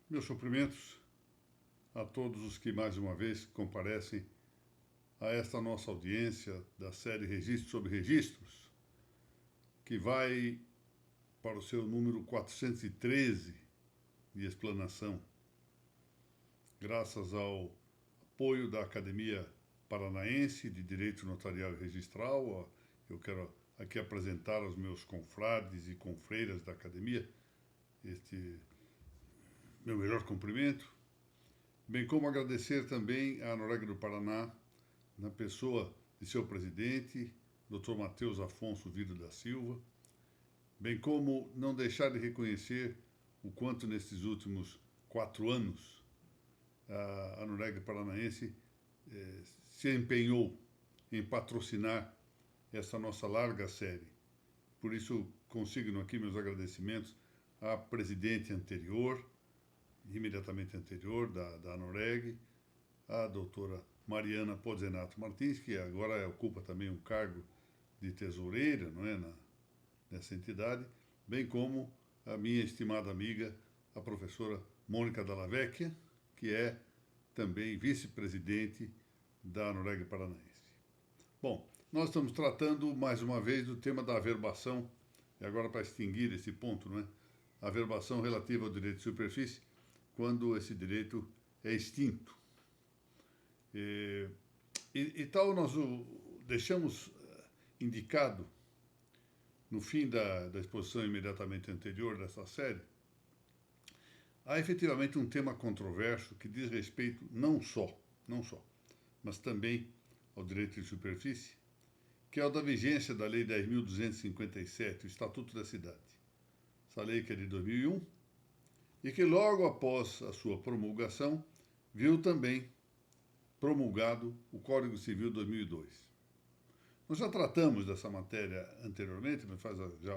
Meus cumprimentos a todos os que mais uma vez comparecem a esta nossa audiência da série Registros sobre Registros, que vai para o seu número 413 de explanação, graças ao apoio da Academia Paranaense de Direito Notarial e Registral. Eu quero aqui apresentar aos meus confrades e confreiras da Academia este meu melhor cumprimento, bem como agradecer também à Noregg do Paraná, na pessoa de seu presidente, Dr. Matheus Afonso Vido da Silva, bem como não deixar de reconhecer o quanto nestes últimos 4 anos a Noregg Paranaense se empenhou em patrocinar essa nossa larga série. Por isso, consigno aqui meus agradecimentos à presidente anterior, imediatamente anterior, da Noregg, a doutora Mariana Pozzenato Martins, que agora ocupa também um cargo de tesoureira, não é, nessa entidade, bem como a minha estimada amiga, a professora Mônica Dalla Vecchia, que é também vice-presidente da Noregg Paranaense. Bom, nós estamos tratando mais uma vez do tema da averbação, e agora para extinguir esse ponto, não é? A averbação relativa ao direito de superfície, quando esse direito é extinto. E tal, nós o deixamos indicado no fim da exposição imediatamente anterior dessa série. Há efetivamente um tema controverso que diz respeito não só, mas também ao direito de superfície, que é o da vigência da Lei 10.257, o Estatuto da Cidade. Essa lei que é de 2001 e que logo após a sua promulgação viu também promulgado o Código Civil 2002. Nós já tratamos dessa matéria anteriormente, mas faz já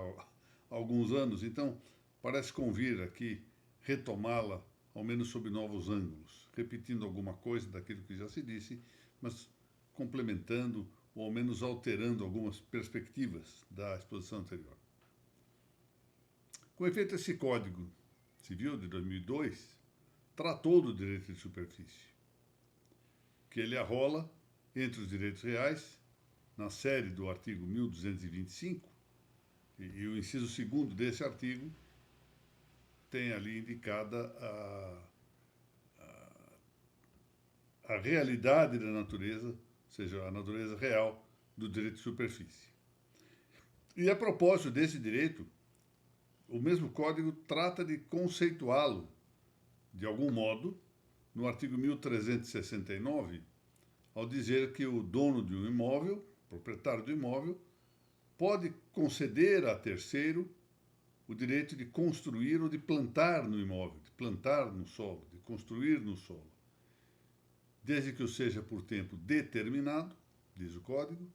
alguns anos, então parece convir aqui retomá-la, ao menos sob novos ângulos, repetindo alguma coisa daquilo que já se disse, mas complementando ou ao menos alterando algumas perspectivas da exposição anterior. Com efeito, esse Código Civil de 2002 tratou do direito de superfície, que ele arrola entre os direitos reais, na série do artigo 1225, e o inciso 2º desse artigo tem ali indicada a realidade da natureza, ou seja, a natureza real do direito de superfície. E a propósito desse direito, o mesmo Código trata de conceituá-lo, de algum modo, no artigo 1369, ao dizer que o dono de um imóvel, proprietário do imóvel, pode conceder a terceiro o direito de construir ou de plantar no imóvel, de plantar no solo, de construir no solo, desde que o seja por tempo determinado, diz o Código,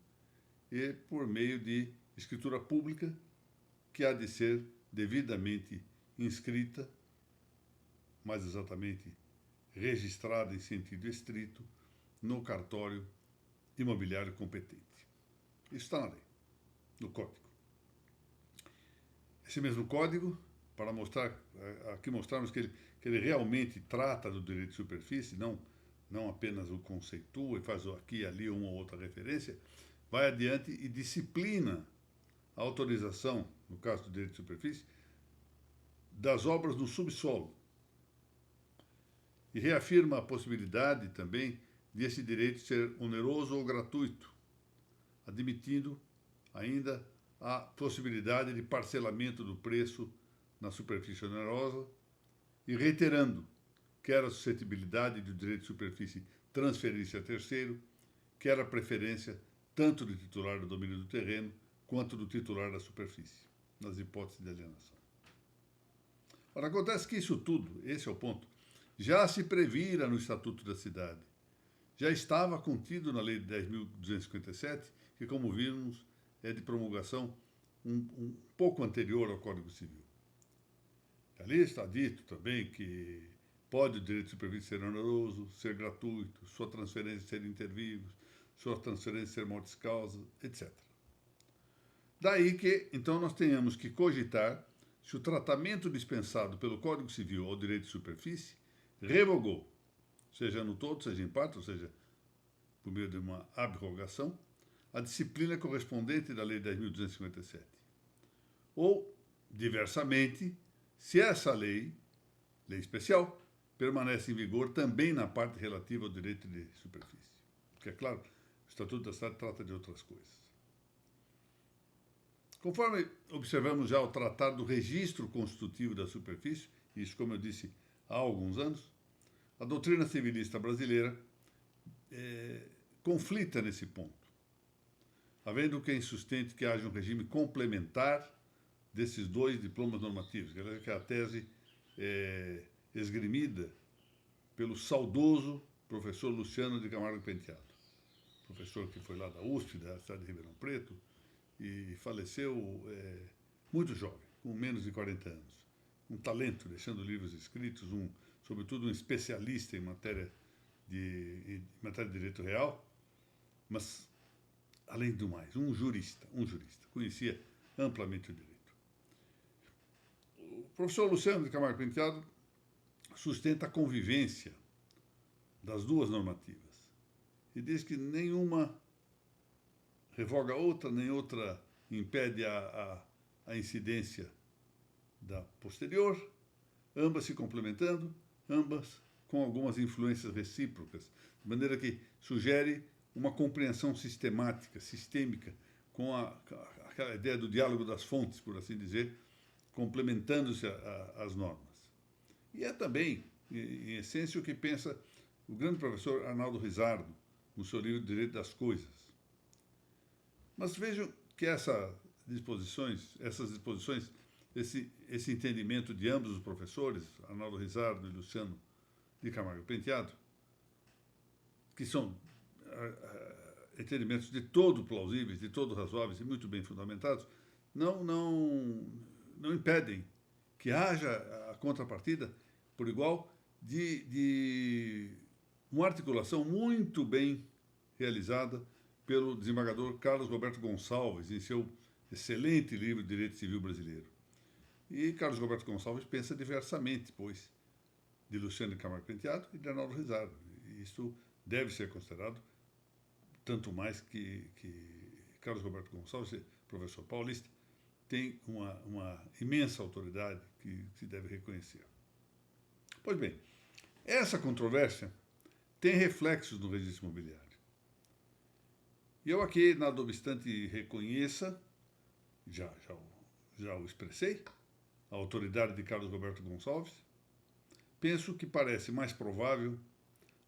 e por meio de escritura pública que há de ser devidamente inscrita, mais exatamente registrada em sentido estrito, no cartório imobiliário competente. Isso está na lei, no Código. Esse mesmo Código, para mostrar, aqui mostrarmos que ele realmente trata do direito de superfície, não apenas o conceitua e faz aqui e ali uma ou outra referência, vai adiante e disciplina a autorização, no caso do direito de superfície, das obras no subsolo. E reafirma a possibilidade também de esse direito ser oneroso ou gratuito, admitindo ainda a possibilidade de parcelamento do preço na superfície onerosa e reiterando quer a suscetibilidade do direito de superfície transferir-se a terceiro, quer a preferência tanto do titular do domínio do terreno quanto do titular da superfície, nas hipóteses de alienação. Ora, acontece que isso tudo, esse é o ponto, já se previra no Estatuto da Cidade. Já estava contido na Lei de 10.257, que, como vimos, é de promulgação um pouco anterior ao Código Civil. Ali está dito também que pode o direito de superfície ser oneroso, ser gratuito, sua transferência ser inter vivos, sua transferência ser mortis causa, etc. Daí que, então, nós tenhamos que cogitar se o tratamento dispensado pelo Código Civil ao direito de superfície revogou, seja no todo, seja em parte, ou seja, por meio de uma abrogação, a disciplina correspondente da Lei 10.257. Ou, diversamente, se essa lei especial, permanece em vigor também na parte relativa ao direito de superfície. Porque, é claro, o Estatuto da Cidade trata de outras coisas. Conforme observamos já ao tratar do registro constitutivo da superfície, isso, como eu disse, há alguns anos, a doutrina civilista brasileira conflita nesse ponto, havendo quem sustente que haja um regime complementar desses dois diplomas normativos, que é a tese esgrimida pelo saudoso professor Luciano de Camargo Penteado, professor que foi lá da USP, da cidade de Ribeirão Preto, e faleceu muito jovem, com menos de 40 anos. Um talento, deixando livros escritos, sobretudo um especialista em matéria de direito real, mas, além do mais, um jurista, conhecia amplamente o direito. O professor Luciano de Camargo Penteado sustenta a convivência das duas normativas e diz que nenhuma revoga a outra, nem outra impede a incidência da posterior, ambas se complementando, ambas com algumas influências recíprocas, de maneira que sugere uma compreensão sistemática, sistêmica, com aquela ideia do diálogo das fontes, por assim dizer, complementando-se às normas. E é também, em essência, o que pensa o grande professor Arnaldo Rizzardo, no seu livro Direito das Coisas. Mas vejam que essas disposições, esse entendimento de ambos os professores, Arnaldo Rizzardo e Luciano de Camargo Penteado, que são entendimentos de todo plausíveis, de todo razoáveis e muito bem fundamentados, não impedem que haja a contrapartida, por igual, de uma articulação muito bem realizada pelo desembargador Carlos Roberto Gonçalves, em seu excelente livro Direito Civil Brasileiro. E Carlos Roberto Gonçalves pensa diversamente, pois, de Luciano de Camargo Penteado e de Arnaldo Rizzardo. E isso deve ser considerado, tanto mais que Carlos Roberto Gonçalves, professor paulista, tem uma imensa autoridade que se deve reconhecer. Pois bem, essa controvérsia tem reflexos no registro imobiliário. E eu aqui, nada obstante, reconheça, já o expressei, a autoridade de Carlos Roberto Gonçalves, penso que parece mais provável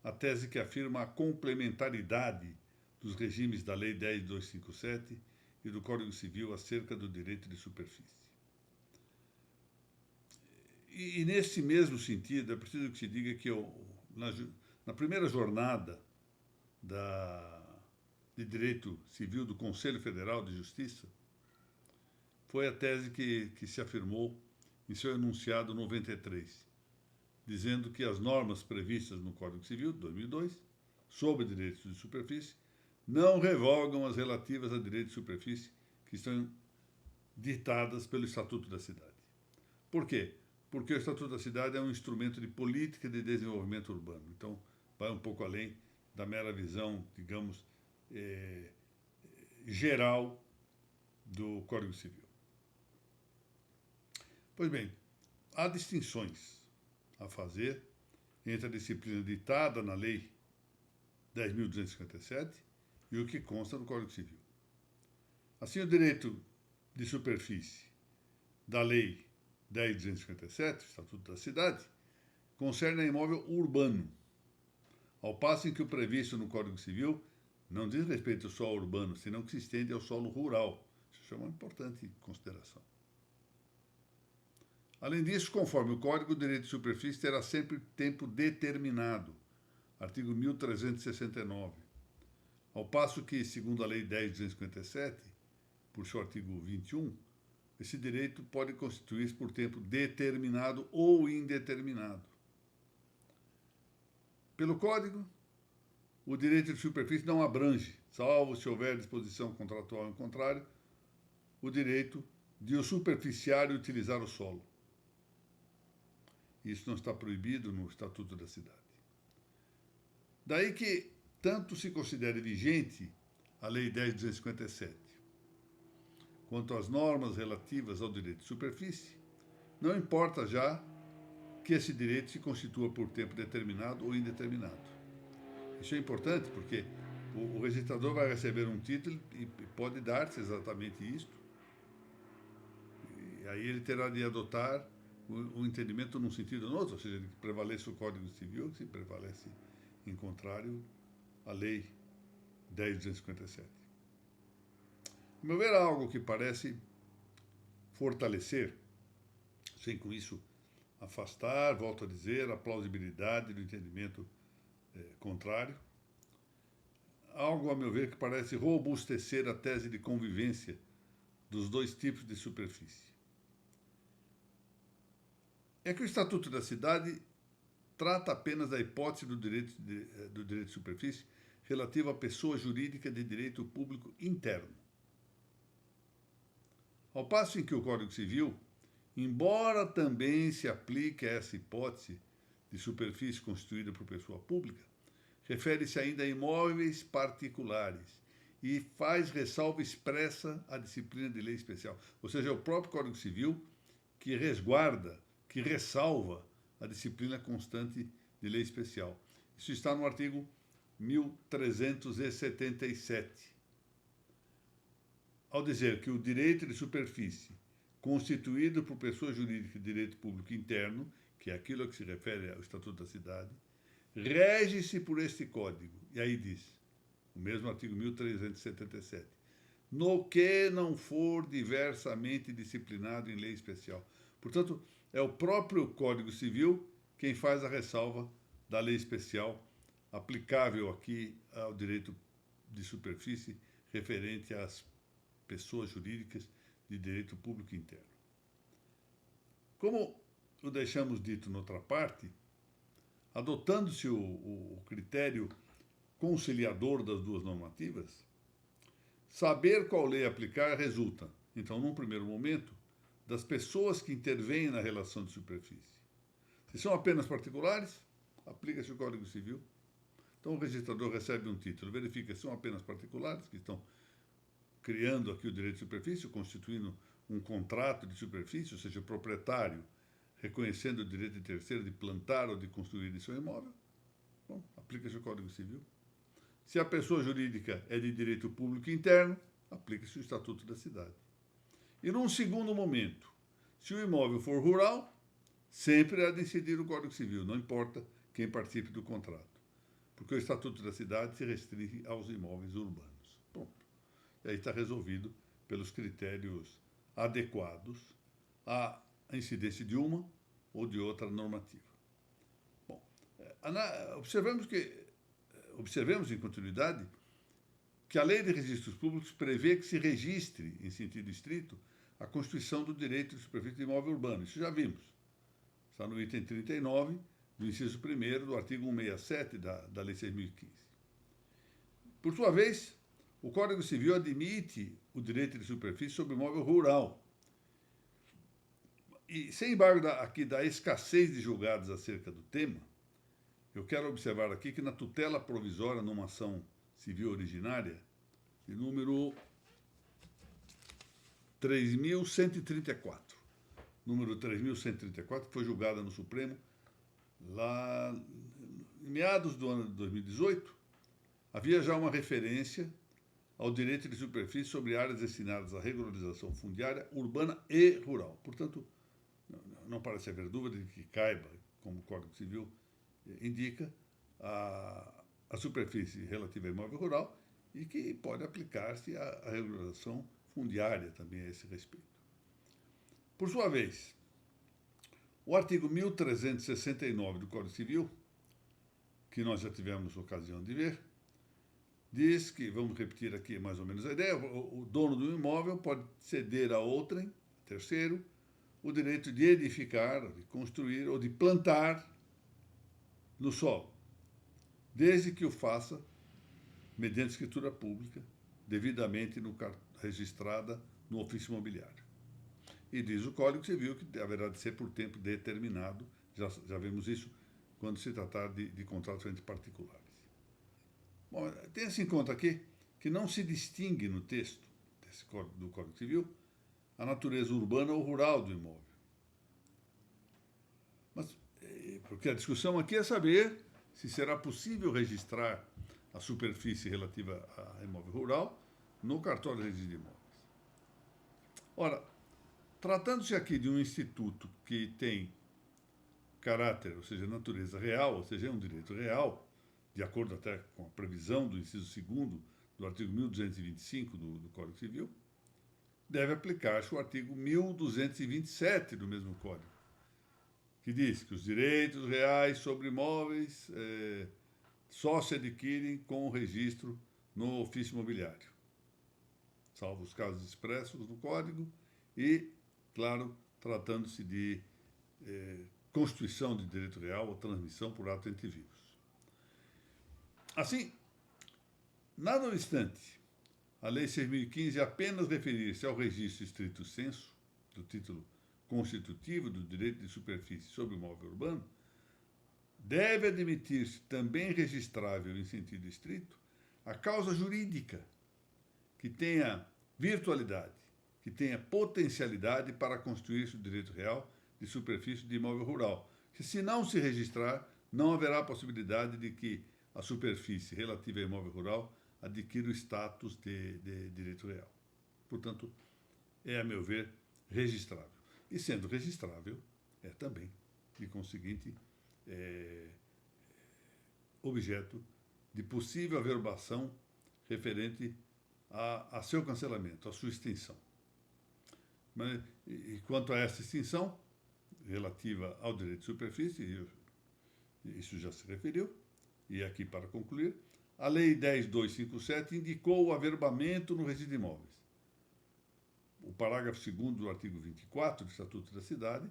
a tese que afirma a complementaridade dos regimes da Lei 10.257 e do Código Civil acerca do direito de superfície. E nesse mesmo sentido, é preciso que se diga que na primeira jornada de Direito Civil do Conselho Federal de Justiça, foi a tese que se afirmou em seu enunciado 93, dizendo que as normas previstas no Código Civil, de 2002, sobre direitos de superfície, não revogam as relativas a direito de superfície que estão ditadas pelo Estatuto da Cidade. Por quê? Porque o Estatuto da Cidade é um instrumento de política de desenvolvimento urbano. Então, vai um pouco além da mera visão, digamos, geral do Código Civil. Pois bem, há distinções a fazer entre a disciplina ditada na Lei 10.257 e o que consta no Código Civil. Assim, o direito de superfície da Lei 10.257, Estatuto da Cidade, concerne a imóvel urbano, ao passo em que o previsto no Código Civil não diz respeito só ao urbano, senão que se estende ao solo rural. Isso é uma importante consideração. Além disso, conforme o Código, o direito de superfície terá sempre tempo determinado, artigo 1369, ao passo que, segundo a Lei 10.257, por seu artigo 21, esse direito pode constituir-se por tempo determinado ou indeterminado. Pelo Código, o direito de superfície não abrange, salvo se houver disposição contratual em contrário, o direito de o superficiário utilizar o solo. Isso não está proibido no Estatuto da Cidade. Daí que tanto se considere vigente a Lei 10.257, quanto às normas relativas ao direito de superfície, não importa já que esse direito se constitua por tempo determinado ou indeterminado. Isso é importante porque o registrador vai receber um título e pode dar-se exatamente isto, e aí ele terá de adotar o entendimento num sentido ou no outro, ou seja, que prevaleça o Código Civil, que se prevalece em contrário à Lei 10.257. A meu ver, há algo que parece fortalecer, sem com isso afastar, volto a dizer, a plausibilidade do entendimento contrário. Algo, a meu ver, que parece robustecer a tese de convivência dos dois tipos de superfície. É que o Estatuto da Cidade trata apenas da hipótese do direito de superfície relativo à pessoa jurídica de direito público interno. Ao passo em que o Código Civil, embora também se aplique a essa hipótese de superfície constituída por pessoa pública, refere-se ainda a imóveis particulares e faz ressalva expressa à disciplina de lei especial. Ou seja, é o próprio Código Civil que resguarda, que ressalva a disciplina constante de lei especial. Isso está no artigo 1377. Ao dizer que o direito de superfície, constituído por pessoa jurídica de direito público interno, que é aquilo a que se refere ao Estatuto da Cidade, rege-se por este Código. E aí diz, o mesmo artigo 1377, no que não for diversamente disciplinado em lei especial. Portanto, é o próprio Código Civil quem faz a ressalva da lei especial aplicável aqui ao direito de superfície referente às pessoas jurídicas de direito público interno. Como o deixamos dito noutra parte, adotando-se o critério conciliador das duas normativas, saber qual lei aplicar resulta, então, num primeiro momento, das pessoas que intervêm na relação de superfície. Se são apenas particulares, aplica-se o Código Civil. Então, o registrador recebe um título, verifica se são apenas particulares que estão criando aqui o direito de superfície, constituindo um contrato de superfície, ou seja, o proprietário reconhecendo o direito de terceiro de plantar ou de construir em seu imóvel. Bom, aplica-se o Código Civil. Se a pessoa jurídica é de direito público interno, aplica-se o Estatuto da Cidade. E num segundo momento, se o imóvel for rural, sempre há de incidir o Código Civil, não importa quem participe do contrato, porque o Estatuto da Cidade se restringe aos imóveis urbanos. Pronto. E aí está resolvido pelos critérios adequados à incidência de uma ou de outra normativa. Bom, observemos em continuidade que a Lei de Registros Públicos prevê que se registre, em sentido estrito, a constituição do direito de superfície de imóvel urbano. Isso já vimos. Está no item 39 do inciso 1º do artigo 167 da Lei 6.015. Por sua vez, o Código Civil admite o direito de superfície sobre imóvel rural. E, sem embargo, aqui da escassez de julgados acerca do tema, eu quero observar aqui que na tutela provisória numa ação civil originária, de número 3.134, que foi julgada no Supremo lá em meados do ano de 2018, havia já uma referência ao direito de superfície sobre áreas destinadas à regularização fundiária urbana e rural. Portanto, não parece haver dúvida de que caiba, como o Código Civil indica, a superfície relativa a imóvel rural e que pode aplicar-se à regularização fundiária também a esse respeito. Por sua vez, o artigo 1369 do Código Civil, que nós já tivemos ocasião de ver, diz que, vamos repetir aqui mais ou menos a ideia, o dono do imóvel pode ceder a outrem, terceiro, o direito de edificar, de construir ou de plantar no solo, desde que o faça mediante escritura pública, devidamente registrada no ofício imobiliário. E diz o Código Civil que haverá de ser por tempo determinado. Já vemos isso quando se tratar de contratos entre particulares. Bom, tenha-se em conta aqui que não se distingue no texto do Código Civil a natureza urbana ou rural do imóvel. Mas, porque a discussão aqui é saber se será possível registrar a superfície relativa a imóvel rural no cartório de registro de imóveis. Ora, tratando-se aqui de um instituto que tem caráter, ou seja, natureza real, ou seja, é um direito real, de acordo até com a previsão do inciso 2º do artigo 1225 do Código Civil, deve aplicar-se o artigo 1227 do mesmo Código, que diz que os direitos reais sobre imóveis só se adquirem com o registro no ofício imobiliário, salvo os casos expressos no Código e, claro, tratando-se de constituição de direito real ou transmissão por ato entre vivos. Assim, nada obstante, a Lei 6.015 apenas referir-se ao registro estrito sensu do título constitutivo do direito de superfície sobre o imóvel urbano, deve admitir-se também registrável em sentido estrito a causa jurídica que tenha virtualidade, que tenha potencialidade para constituir-se o direito real de superfície de imóvel rural, que se não se registrar, não haverá possibilidade de que a superfície relativa a imóvel rural adquira o status de direito real. Portanto, é, a meu ver, registrável. E sendo registrável, é também, de conseguinte, objeto de possível averbação referente a seu cancelamento, a sua extinção. Mas, e quanto a essa extinção, relativa ao direito de superfície, isso já se referiu, e aqui para concluir, a Lei 10.257 indicou o averbamento no registro de imóveis. O parágrafo 2º do artigo 24 do Estatuto da Cidade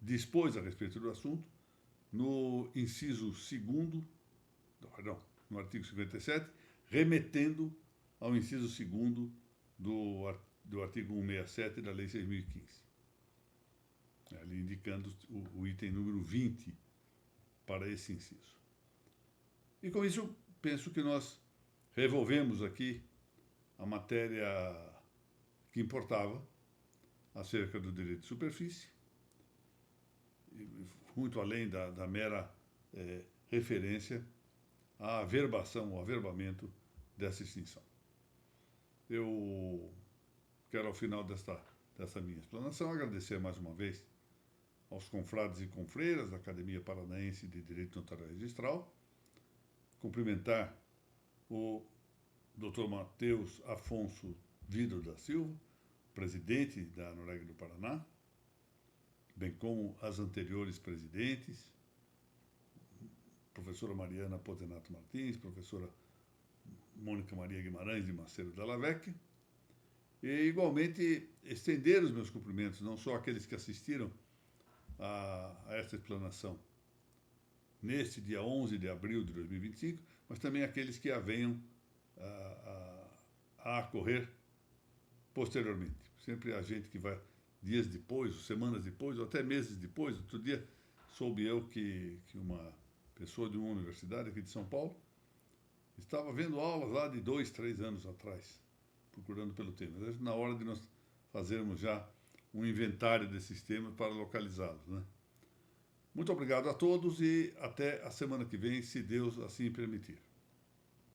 dispôs a respeito do assunto no inciso 2º, no artigo 57, remetendo ao inciso 2º do artigo 167 da Lei 6.015. Ali indicando o item número 20 para esse inciso. E com isso, penso que nós revolvemos aqui a matéria que importava acerca do direito de superfície, muito além da mera referência à averbação, ao averbamento dessa extinção. Eu quero, ao final dessa minha explanação, agradecer mais uma vez aos confrades e confreiras da Academia Paranaense de Direito Notarial e Registral, cumprimentar o Dr. Matheus Afonso Vidro da Silva, presidente da Noreg do Paraná, bem como as anteriores presidentes, professora Mariana Pozenato Martins, professora Mônica Maria Guimarães de Macedo Della Vecchia, e igualmente estender os meus cumprimentos, não só àqueles que assistiram a esta explanação neste dia 11 de abril de 2025, mas também aqueles que a venham a ocorrer posteriormente. Sempre a gente que vai dias depois, ou semanas depois, ou até meses depois. Outro dia soube eu que uma pessoa de uma universidade aqui de São Paulo estava vendo aulas lá de 2, 3 anos atrás, procurando pelo tema. Na hora de nós fazermos já um inventário desses temas para localizá-los, né? Muito obrigado a todos e até a semana que vem, se Deus assim permitir.